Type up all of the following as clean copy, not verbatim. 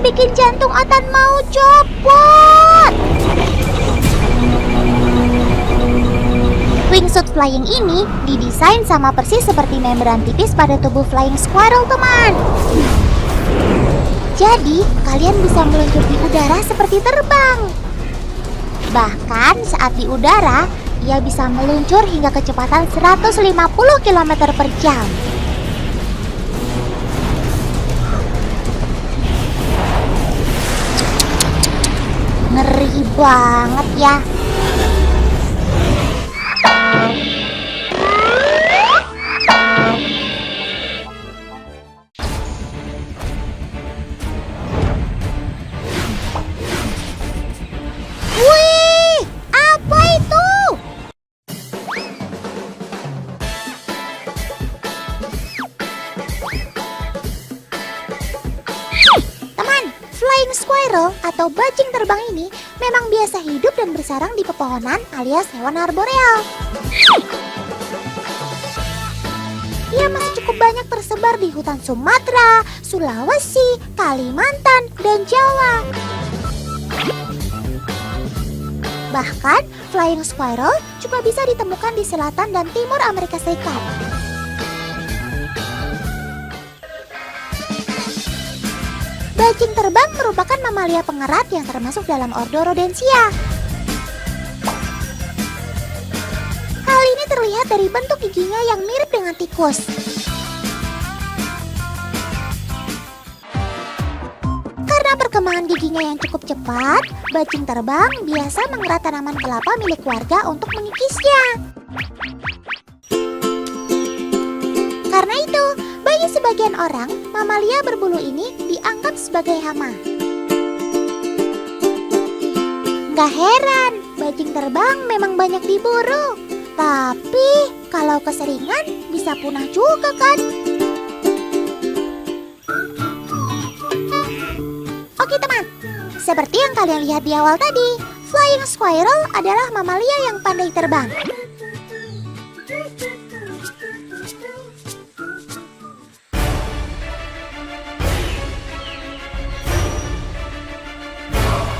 bikin jantung Otan mau copot. Wingsuit flying ini didesain sama persis seperti membran tipis pada tubuh flying squirrel, teman. Jadi, kalian bisa meluncur di udara seperti terbang. Bahkan saat di udara, ia bisa meluncur hingga kecepatan 150 km per jam. Ngeri banget ya. Wih, apa itu? Teman, flying squirrel atau bajing terbang ini memang biasa hidup dan bersarang di pepohonan alias hewan arboreal. Ia masih cukup banyak tersebar di hutan Sumatera, Sulawesi, Kalimantan, dan Jawa. Bahkan, flying squirrel juga bisa ditemukan di selatan dan timur Amerika Serikat. Bajing terbang merupakan mamalia pengerat yang termasuk dalam ordo Rodentia. Hal ini terlihat dari bentuk giginya yang mirip dengan tikus. Karena perkembangan giginya yang cukup cepat, bajing terbang biasa mengerat tanaman kelapa milik warga untuk mengikisnya. Karena itu, bagi sebagian orang, mamalia berbulu ini dianggap sebagai hama. Gak heran, bajing terbang memang banyak diburu. Tapi, kalau keseringan bisa punah juga kan? Oke teman, seperti yang kalian lihat di awal tadi, flying squirrel adalah mamalia yang pandai terbang.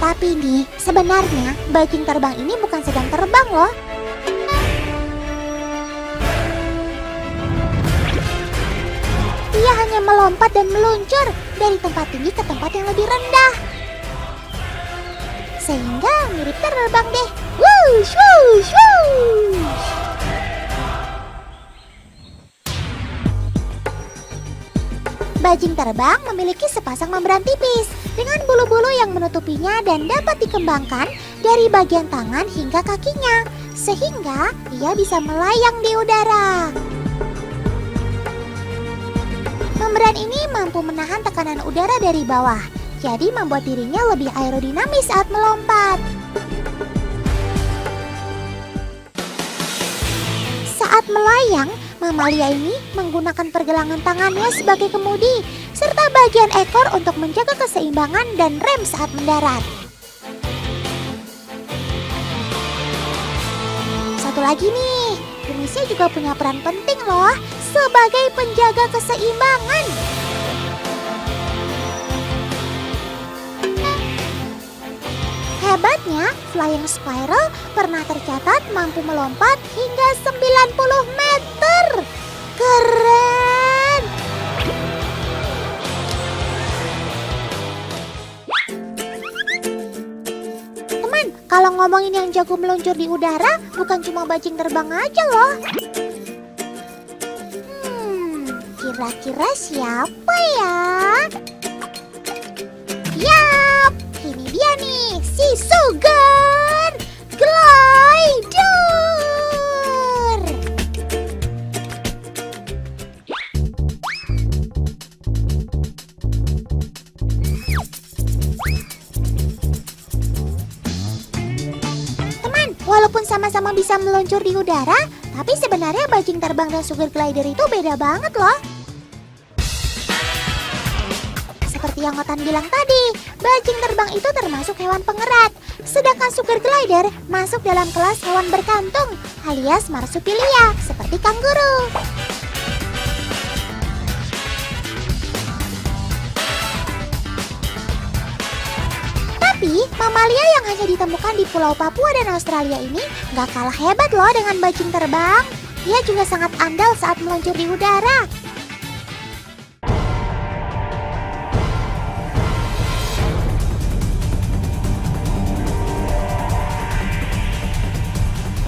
Tapi nih, sebenarnya bajing terbang ini bukan sedang terbang loh. Ia hanya melompat dan meluncur dari tempat tinggi ke tempat yang lebih rendah. Sehingga mirip terbang deh. Wush, wush, wush. Bajing terbang memiliki sepasang membran tipis dengan bulu-bulu yang menutupinya dan dapat dikembangkan dari bagian tangan hingga kakinya, sehingga ia bisa melayang di udara. Membran ini mampu menahan tekanan udara dari bawah, jadi membuat dirinya lebih aerodinamis saat melompat. Saat melayang, mamalia ini menggunakan pergelangan tangannya sebagai kemudi, serta bagian ekor untuk menjaga keseimbangan dan rem saat mendarat. Satu lagi nih, kumisnya juga punya peran penting loh, sebagai penjaga keseimbangan. Hebatnya, flying squirrel pernah tercatat mampu melompat hingga 90 meter. Keren! Teman, kalau ngomongin yang jago meluncur di udara, bukan cuma bajing terbang aja loh. Kira-kira siapa ya? Yap, ini dia nih, si Sugar Glider. Teman, walaupun sama-sama bisa meluncur di udara, tapi sebenarnya bajing terbang dan Sugar Glider itu beda banget loh. Seperti yang Otan bilang tadi, bajing terbang itu termasuk hewan pengerat, sedangkan Sugar Glider masuk dalam kelas hewan berkantung alias marsupilia seperti kanguru. mamalia yang hanya ditemukan di Pulau Papua dan Australia ini nggak kalah hebat loh dengan bajing terbang. Dia juga sangat andal saat meluncur di udara.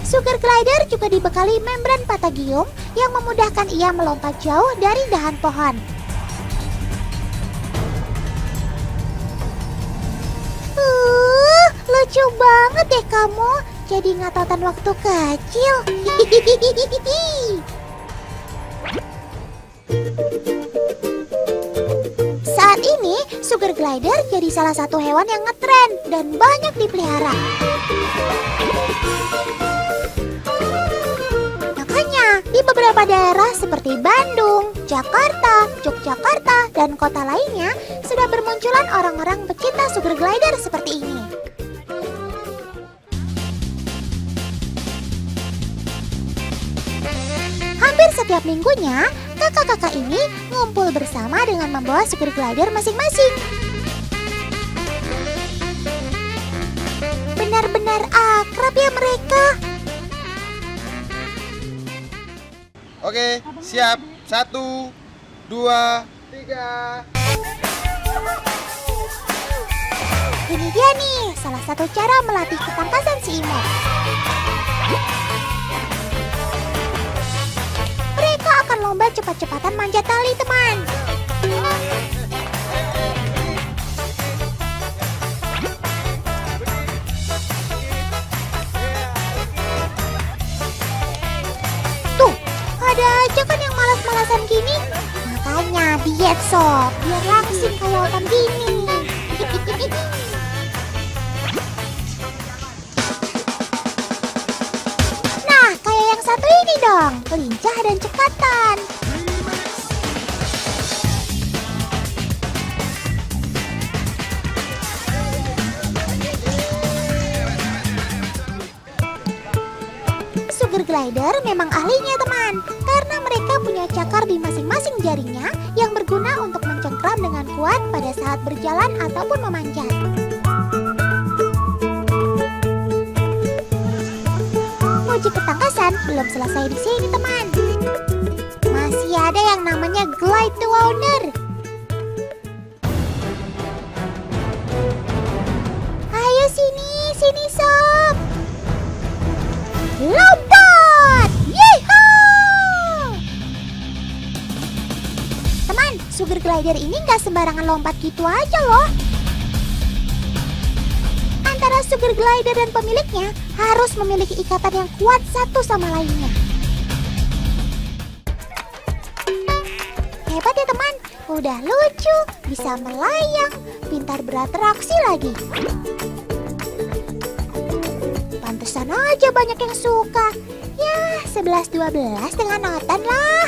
Sugar glider juga dibekali membran patagium yang memudahkan ia melompat jauh dari dahan pohon. Lucu banget deh kamu, jadi ngatotan waktu kecil. Saat ini, sugar glider jadi salah satu hewan yang ngetren dan banyak dipelihara. Di beberapa daerah seperti Bandung, Jakarta, Yogyakarta, dan kota lainnya sudah bermunculan orang-orang pecinta sugar glider seperti ini. Hampir setiap minggunya, kakak-kakak ini ngumpul bersama dengan membawa sugar glider masing-masing. Benar-benar akrab ya mereka. Oke, siap. 1, 2, 3. Ini dia nih, salah satu cara melatih ketangkasan si Imot. Mereka akan lomba cepat-cepatan manjat tali, teman. Ada aja kan yang malas-malasan gini. Makanya diet sob, biar langsing kayak otan gini. Nah, kayak yang satu ini dong, lincah dan cekatan. Sugar glider memang ahlinya teman, karena mereka punya cakar di masing-masing jarinya yang berguna untuk mencengkram dengan kuat pada saat berjalan ataupun memanjat. Uji ketangkasan belum selesai di sini teman. Masih ada yang namanya glide the water. Ayo sini sob. Lompat! Yeehaw! Teman, sugar glider ini nggak sembarangan lompat gitu aja loh. Antara sugar glider dan pemiliknya harus memiliki ikatan yang kuat satu sama lainnya. Hebat ya teman, udah lucu, bisa melayang, pintar berinteraksi lagi. Pantesan aja banyak yang suka. Ya, 11-12 dengan Otan lah.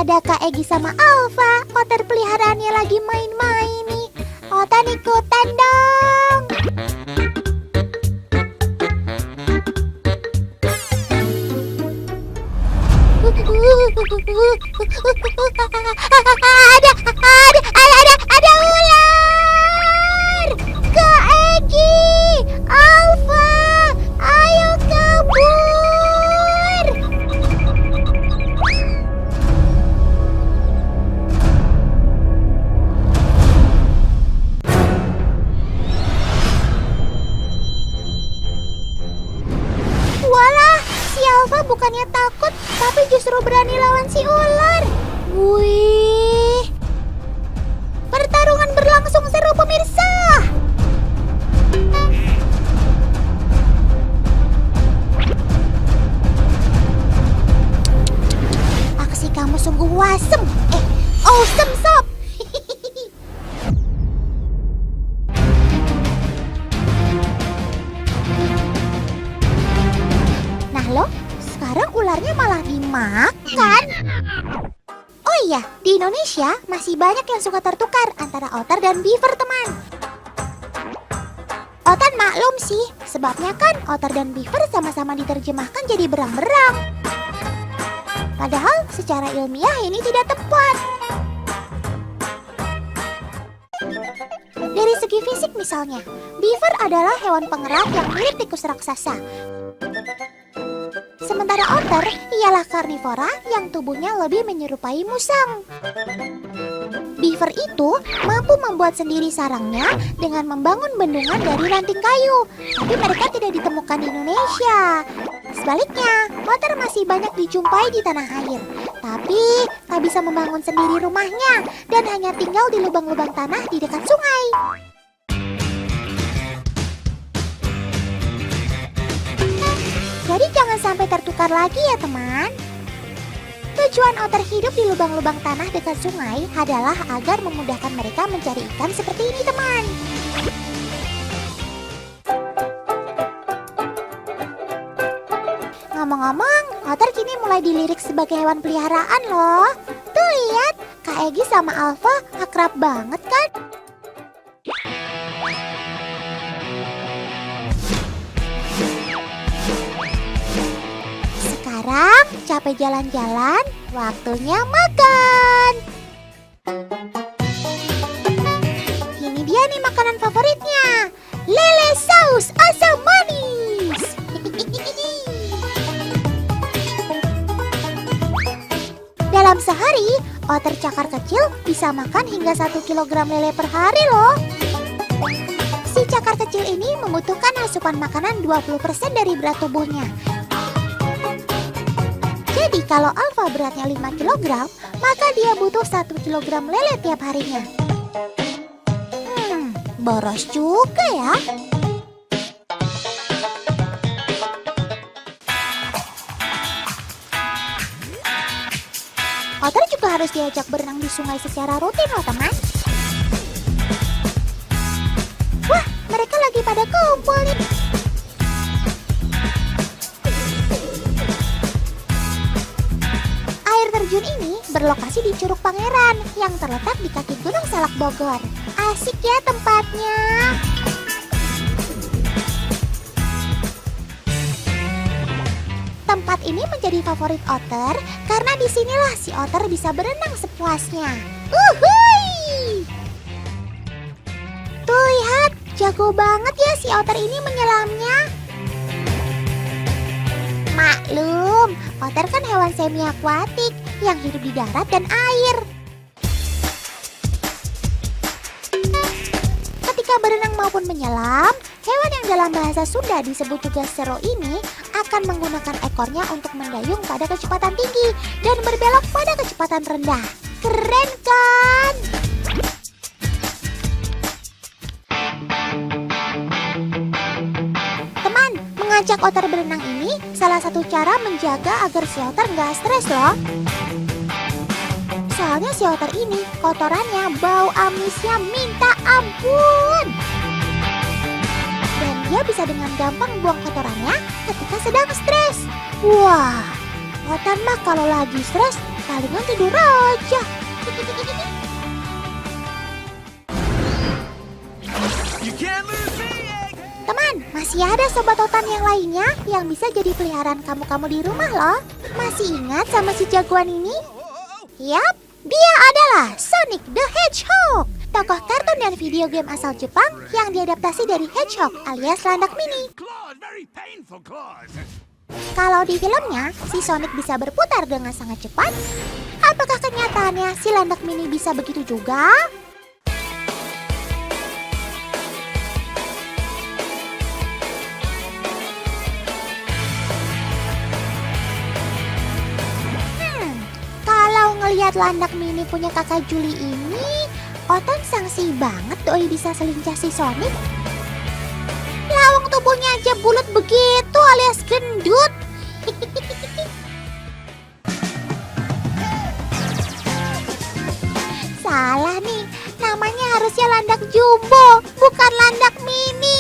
Ada Kak Egi sama Alfa, otter peliharaannya lagi main-main nih. Otan ikutan dong. Ada ular. Kak Egi, Alfa, ayo kabur. Bukannya takut, tapi justru berani lawan si ular. Wih, pertarungan berlangsung seru pemirsa. Aksi kamu sungguh wasem. Awesome sob. Nah lo, sekarang ularnya malah dimakan. Oh iya, di Indonesia masih banyak yang suka tertukar antara otter dan beaver, teman. Otter maklum sih, sebabnya kan otter dan beaver sama-sama diterjemahkan jadi berang-berang. Padahal secara ilmiah ini tidak tepat. Dari segi fisik misalnya, beaver adalah hewan pengerat yang mirip tikus raksasa. Sementara otter ialah karnivora yang tubuhnya lebih menyerupai musang. Beaver itu mampu membuat sendiri sarangnya dengan membangun bendungan dari ranting kayu. Tapi mereka tidak ditemukan di Indonesia. Sebaliknya, otter masih banyak dijumpai di tanah air. Tapi tak bisa membangun sendiri rumahnya dan hanya tinggal di lubang-lubang tanah di dekat sungai. Jadi jangan sampai tertukar lagi ya teman. Tujuan otter hidup di lubang-lubang tanah dekat sungai adalah agar memudahkan mereka mencari ikan seperti ini, teman. Ngomong-ngomong, otter kini mulai dilirik sebagai hewan peliharaan loh. Tuh lihat, Kak Egi sama Alfa akrab banget kan? Sekarang capek jalan-jalan, waktunya makan. Ini dia nih makanan favoritnya, lele saus asam manis. Dalam sehari, otter cakar kecil bisa makan hingga 1 kilogram lele per hari loh. Si cakar kecil ini membutuhkan asupan makanan 20% dari berat tubuhnya. Jadi kalau Alfa beratnya 5 kg, maka dia butuh 1 kg lele tiap harinya. Boros juga ya. Otter juga harus diajak berenang di sungai secara rutin loh teman. Wah, mereka lagi pada kumpul nih. Air terjun ini berlokasi di Curug Pangeran yang terletak di kaki Gunung Salak Bogor. Asik ya tempatnya. Tempat ini menjadi favorit otter karena disinilah si otter bisa berenang sepuasnya. Uhuy! Tuh lihat, jago banget ya si otter ini menyelamnya. Maklum, otter kan hewan semi akuatik yang hidup di darat dan air. Ketika berenang maupun menyelam, hewan yang dalam bahasa Sunda disebut juga sero ini akan menggunakan ekornya untuk mendayung pada kecepatan tinggi dan berbelok pada kecepatan rendah. Keren kan? Teman, mengajak otter berenang ini salah satu cara menjaga agar si otter nggak stres loh. Soalnya si otter ini kotorannya bau amisnya minta ampun. Dan dia bisa dengan gampang buang kotorannya ketika sedang stres. Wah, otter mah kalau lagi stres palingan tidur aja. Teman, masih ada sobat otan yang lainnya yang bisa jadi peliharaan kamu-kamu di rumah loh. Masih ingat sama si jagoan ini? Yap, dia adalah Sonic the Hedgehog, tokoh kartun dan video game asal Jepang yang diadaptasi dari Hedgehog alias landak mini. Kalau di filmnya, si Sonic bisa berputar dengan sangat cepat. Apakah kenyataannya si landak mini bisa begitu juga? Ngelihat landak mini punya kakak Juli ini, Otan sangsi banget doi bisa selincah si Sonic. Lawang tubuhnya aja bulat begitu alias gendut. Salah nih, namanya harusnya landak jumbo, bukan landak mini.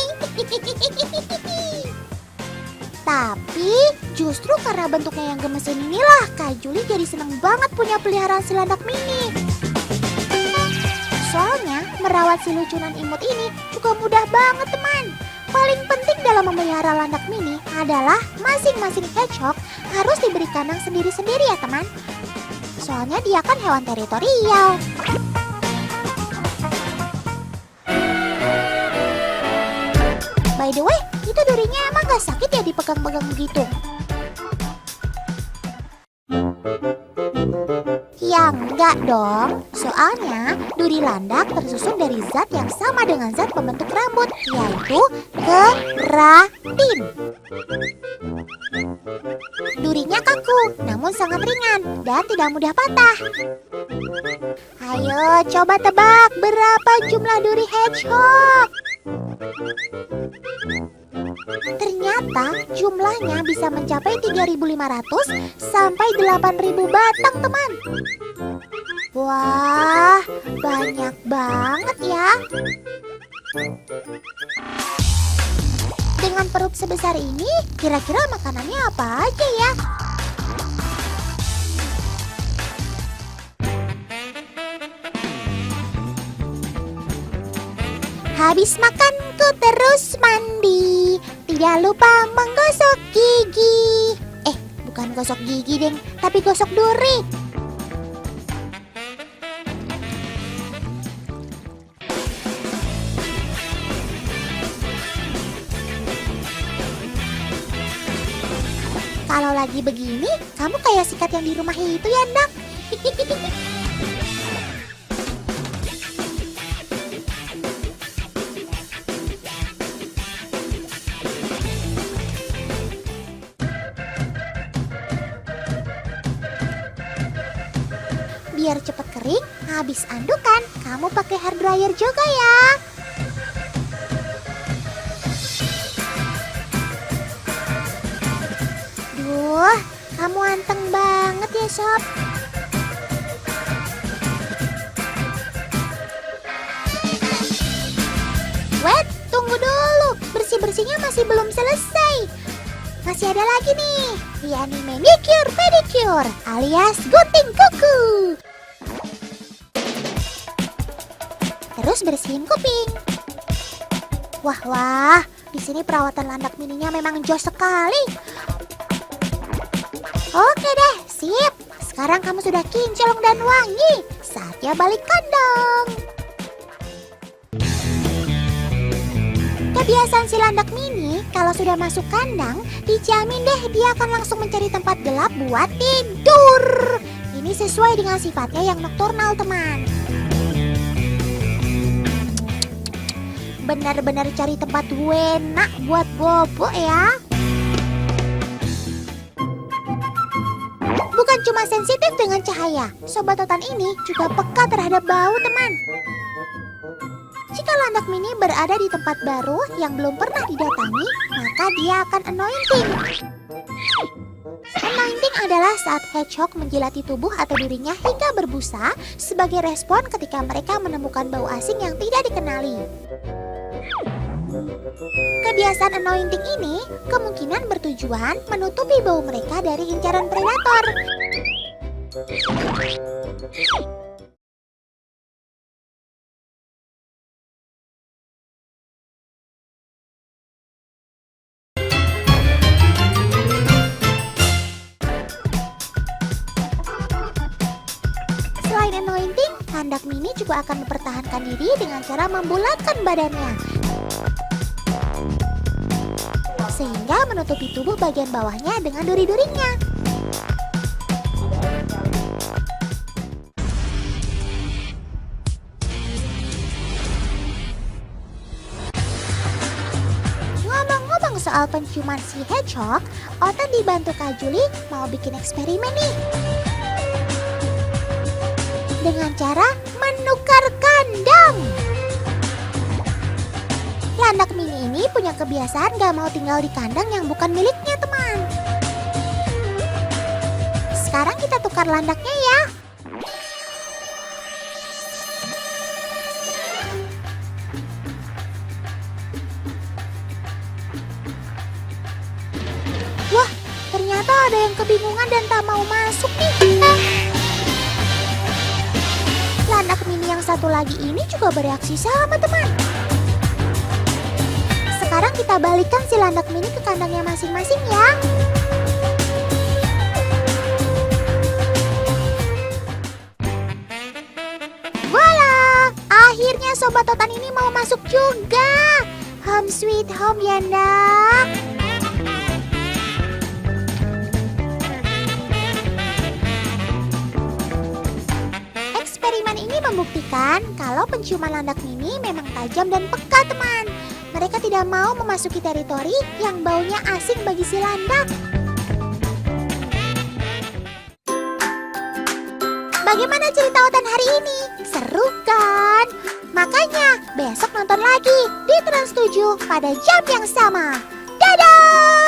Tapi Justru karena bentuknya yang gemesin inilah Kak Juli jadi seneng banget punya peliharaan si landak mini. Soalnya merawat si lucunan imut ini juga mudah banget teman. Paling penting dalam memelihara landak mini adalah masing-masing hedgehog harus diberi kandang sendiri-sendiri ya teman. Soalnya dia kan hewan teritorial. By the way, itu durinya emang gak sakit ya dipegang-pegang begitu? Ya enggak dong, soalnya duri landak tersusun dari zat yang sama dengan zat pembentuk rambut, yaitu keratin. Durinya kaku, namun sangat ringan dan tidak mudah patah. Ayo coba tebak berapa jumlah duri hedgehog? Ternyata jumlahnya bisa mencapai 3.500 sampai 8.000 batang teman. Wah, banyak banget ya. Dengan perut sebesar ini, kira-kira makanannya apa aja ya? Habis makan ku terus mandi, tidak lupa menggosok gigi. Bukan gosok gigi deng, tapi gosok duri. Kalau lagi begini, kamu kayak sikat yang di rumah itu ya, Nak? Biar cepat kering, habis andukan, kamu pakai hair dryer juga ya. Duh, kamu anteng banget ya, Sob. Wait, tunggu dulu. Bersih-bersihnya masih belum selesai. Masih ada lagi nih, yakni manicure pedicure alias gunting kuku. Terus bersihin kuping. Wah, di sini perawatan landak mininya memang jos sekali. Oke deh, sip. Sekarang kamu sudah kinclong dan wangi. Saatnya balik kandang. Kebiasaan si landak mini, kalau sudah masuk kandang, dijamin deh dia akan langsung mencari tempat gelap buat tidur. Ini sesuai dengan sifatnya yang nokturnal, teman. Benar-benar cari tempat enak buat bobo ya. Bukan cuma sensitif dengan cahaya, sobat totan ini juga peka terhadap bau, teman. Jika landak mini berada di tempat baru yang belum pernah didatangi, maka dia akan anointing. Anointing adalah saat hedgehog menjilati tubuh atau dirinya hingga berbusa sebagai respon ketika mereka menemukan bau asing yang tidak dikenali. Kebiasaan anointing ini kemungkinan bertujuan menutupi bau mereka dari incaran predator. Selain anointing, landak mini juga akan mempertahankan diri dengan cara membulatkan badannya, sehingga menutupi tubuh bagian bawahnya dengan duri-durinya. Ngomong-ngomong soal penciuman si hedgehog, Otan dibantu Kak Juli mau bikin eksperimen nih. Dengan cara menukar kandang. Landak mini ini punya kebiasaan gak mau tinggal di kandang yang bukan miliknya, teman. Sekarang kita tukar landaknya ya. Wah, ternyata ada yang kebingungan dan tak mau masuk nih. Landak mini yang satu lagi ini juga bereaksi sama teman. Sekarang kita balikkan si landak mini ke kandangnya masing-masing ya. Voila! Akhirnya Sobat Totan ini mau masuk juga. Home sweet home ya ndak. Eksperimen ini membuktikan kalau penciuman landak mini memang tajam dan peka teman. Mereka tidak mau memasuki teritori yang baunya asing bagi si landak. Bagaimana cerita Otan hari ini? Seru kan? Makanya besok nonton lagi di Trans 7 pada jam yang sama. Dadah!